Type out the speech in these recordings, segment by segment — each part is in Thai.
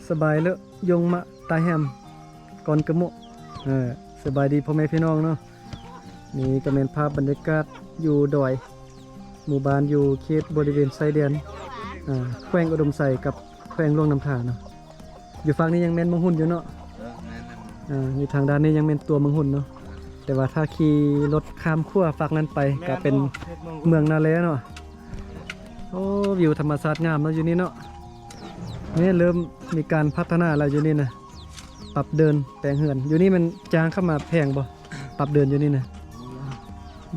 สบายเลยยงมะตาแฮมก่อนกระมุสบายดีพ่อแม่พี่น้องเนาะนี่ก็เป็นภาพบรรยากาศอยู่ดอยหมู่บ้านอยู่เขตบริเวณชายแดนแขวงอุดมไซกับแขวงหลวงน้ำท่าเนาะอยู่ฝั่งนี้ยังเป็นเมืองหุ่นอยู่เนาะอยู่ทางด้านนี้ยังเป็นตัวเมืองหุ่นเนาะแต่ว่าถ้าขี่รถข้ามขั้วฝั่งนั้นไปก็เป็นเมืองนาเลเนาะโอ้วิวธรรมชาติงามเนาะอยู่นี่เนาะนี่เริ่มมีการพัฒนาแล้วอยู่นี่นะปรับเดินแปลงเหือนอยู่นี่มันจางเข้ามาแพงบ่ปรับเดินอยู่นี่นะ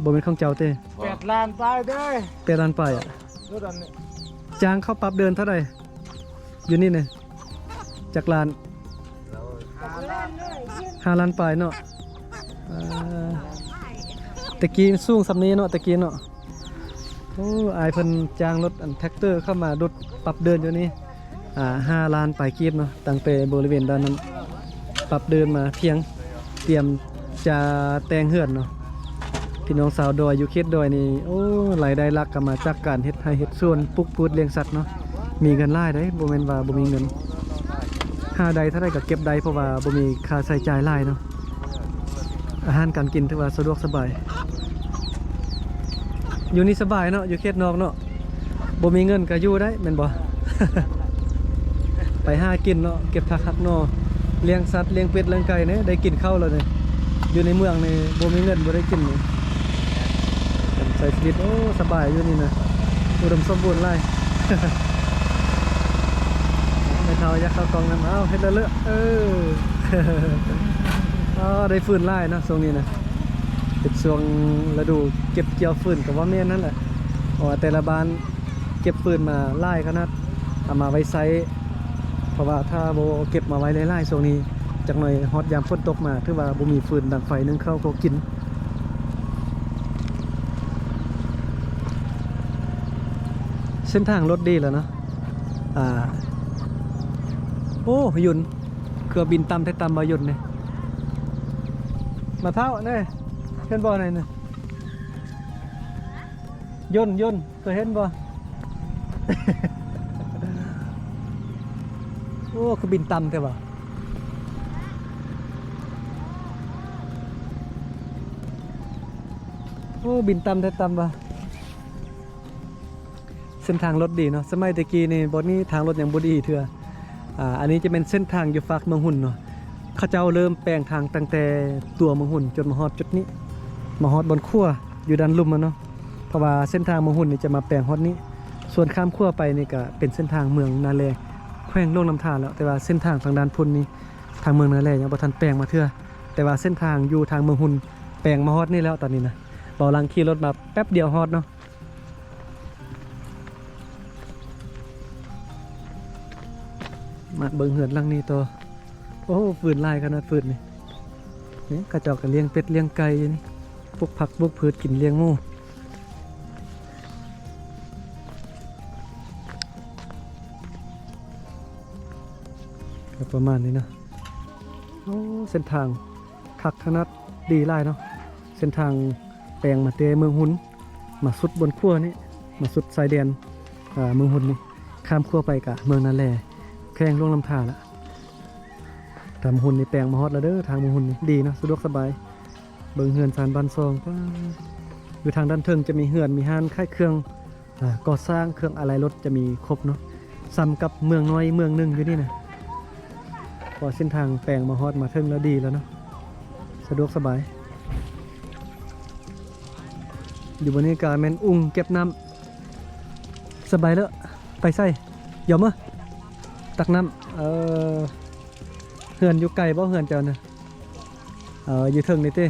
บ่เป็นของเจ้าเต้8 ล้านไปเด้อ8 ล้านไปจางเข้าปรับเดินเท่าไหร่อยู่นี่นะจากล้าน5 ล้านไปเนาะตะกี้สูงสำนี้เนาะตะกี้เนาะโอ้อายเพิ่นจ้างรถแท็กเตอร์เข้ามารถปรับเดินอยู่นี่5 ล้านไปกีบเนาะตั้งแต่บริเวณด้านนั้นปรับเดินมาเพียงเตรียมจะแต่งเหือนเนาะพี่น้องสาวดอยอยู่เขตดอยนี่โอ้รายได้หลักก็มาจากการเฮ็ดไร่เฮ็ดสวนปลูกพืชเลี้ยงสัตว์เนาะมีเงินรายได้บ่แม่นว่าบ่มีเงินหาใดเท่าใดก็เก็บได้เพราะว่าบ่มีค่าใช้จ่ายหลายเนาะอาหารการกินถือว่าสะดวกสบายอยู่นี่สบายเนาะอยู่เขตนอกเนาะบ่มีเงินก็อยู่ได้แม่นบ่ ไปหากินเนาะเก็บผักหักนอเลี้ยงสัตว์เลี้ยงเป็ดเลี้ยงไก่เนี่ยได้กินข้าวแล้วเนี่ยอยู่ในเมืองนี่บ่มีเงินบ่ได้กินเลยใส่ชีวิตโอ้สบายอยู่นี่นะอุดมสมบูรณ์ไล่ ไม่เท่ายักษ์เข้ากองน้ำเฮ็ดเลอะได้ฟืนไล่นะช่วงนี้นะเป็นช่วงฤดูเก็บเกี่ยวฟืนกับว่าแม่นั่นแหละแต่ละบ้านเก็บฟืนมาไล่ขนาดเอามาไว้ไซเพราะว่าถ้าโบเก็บมาไว้ไล่ๆช่วงนี้จากหน่อยฮอตยามฝนตกมาถือว่าโบมีฟืนดังไฟนึ่งข้าวก็กินเส้นทางรถดีแล้วเนาะโอ้ยุนเครือบินตำแท้ตำมายุนเนี่ยมาเท่าเนี่ยเห็นบ่อไหนเนี่ยยนเคยเห็นบ่ โอ้คือบินต่ำแต่ว่าโอ้บินต่ำแต่ต่ำว่ะเส้นทางรถดีเนาะสมัยตะกี้นี่บนนี้ทางรถยังบ่ดีเถื่ออันนี้จะเป็นเส้นทางอยู่ฝากเมืองหุ่นเนาะเขาเจ้าเริ่มแปลงทางตั้งแต่ตัวเมืองหุ่นจนมาฮอดจุดนี้มาฮอดบนขั้วอยู่ด้านลุ่มเนาะเพราะว่าเส้นทางเมืองหุ่นนี่จะมาแปลงฮอดนี้ส่วนข้ามขั้วไปนี่ก็เป็นเส้นทางเมืองนาแลแขวงหลวงน้ำท่าแล้วแต่ว่าเส้นทางทางด้านพุ่นนี้ทางเมืองนาแลยังบ่ทันแปลงมาเถื่อแต่ว่าเส้นทางอยู่ทางเมืองหุ่นแปลงมาฮอดนี่แล้วตอนนี้นะบ่ลังขี่รถมาแป๊บเดียวฮอดเนาะมาเบิ่งเหือนหลังนี้ตัวโอ้ฟืนลายขนาดฟืนนี่กระจอกกับเลี้ยงเป็ดเลี้ยงไก่นี่พวกผักพวกพืชกินเลี้ยงหมูก็ประมาณนี้นะโอ้เส้นทางคักขนาดดีไล่เนาะเส้นทางแปลงมาเตะเมืองหุ่นมาสุดบนขั้วนี่มาสุดชายแดนเมืองหุ่นนี่ข้ามขั้วไปกับเมืองนาแลแข่งล่วงลำธารละทำหุ่นนี่แปลงมาฮอตแล้วเด้อทางเมืองหุ่นนี่ดีนะสะดวกสบายเบิ่งเหือนสารบันซองอยู่ทางด้านเทิงจะมีเหือนมีห้านค่ายเครื่องก่อสร้างเครื่องอะไรรถจะมีครบเนาะซ้ำกับเมืองน้อยเมืองหนึ่งอยู่นี่นะพอเส้นทางแปลงมาฮอตมาเทิงแล้วดีแล้วเนาะสะดวกสบายอยู่บนนี้กาแมนอุ้งเก็บน้ำสบายแล้วไปใส่ยอมมั้ยตักน้ำเหือนอยู่ไกลบ่เหือนเจ้านะอยู่เทิงนี่เต้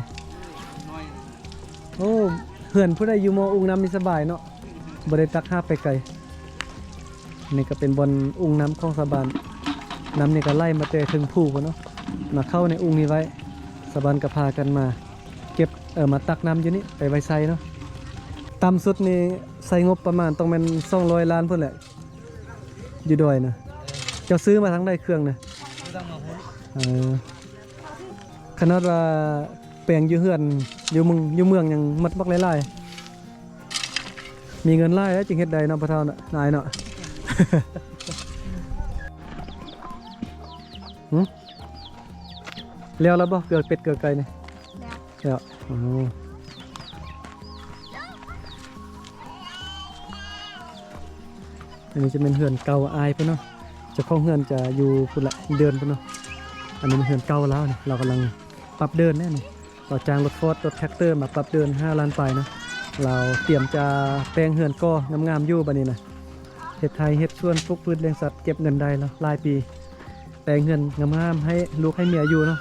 โอ้เหือนผู้ใดอยู่มออุ้งน้ำมีสบายเนาะบ่ได้ตักห้าไปไกลนี่ก็เป็นบนอุ้งน้ำของสะบานน้ำนี่ก็ไล่มาเตะถึงผู้กันเนาะมาเข้าในอุ้งนี้ไว้สะบานก็พากันมาเก็บมาตักน้ำอยู่นี่ไปไว้ใส่เนาะต่ำสุดนี่ใส่งบประมาณต้องเป็น200 ล้านเพิ่นแหละอยู่ดอยนะเจ้าซื้อมาทั้งได้เครื่องนะขนาดว่าแปลงอยู่เฮือนอยู่เมืองยังมัดบักไล่มีเงินไล่แล้วจึงเฮ็ดได้เนาะพระเท่าน่ะนายเนาะ แล้วบ่เกลือเป็ดเกลือไก่นี่แล้วอ๋ออันนี้จะเป็นเฮือนเก่าอายเพิ่นเนาะเจ้าของเฮือนจะอยู่พุ่นละเดินเพิ่นเนาะอันนี้เป็นเฮือนเก่าแล้วนี่เรากำลังปรับเดินแน่นี่เราจ้างรถฟอร์ดรถแท็กเตอร์มาปรับเดิน5 ล้านปลายนะเราเตรียมจะแปลงเฮือนก่องามๆอยู่บัดนี้นะเฮ็ดไทยเฮ็ดสวนปลูกพืชเลี้ยงสัตว์เก็บเงินได้แล้วหลายปีแปลงเฮือนงามๆให้ลูกให้เมียอยู่เนาะ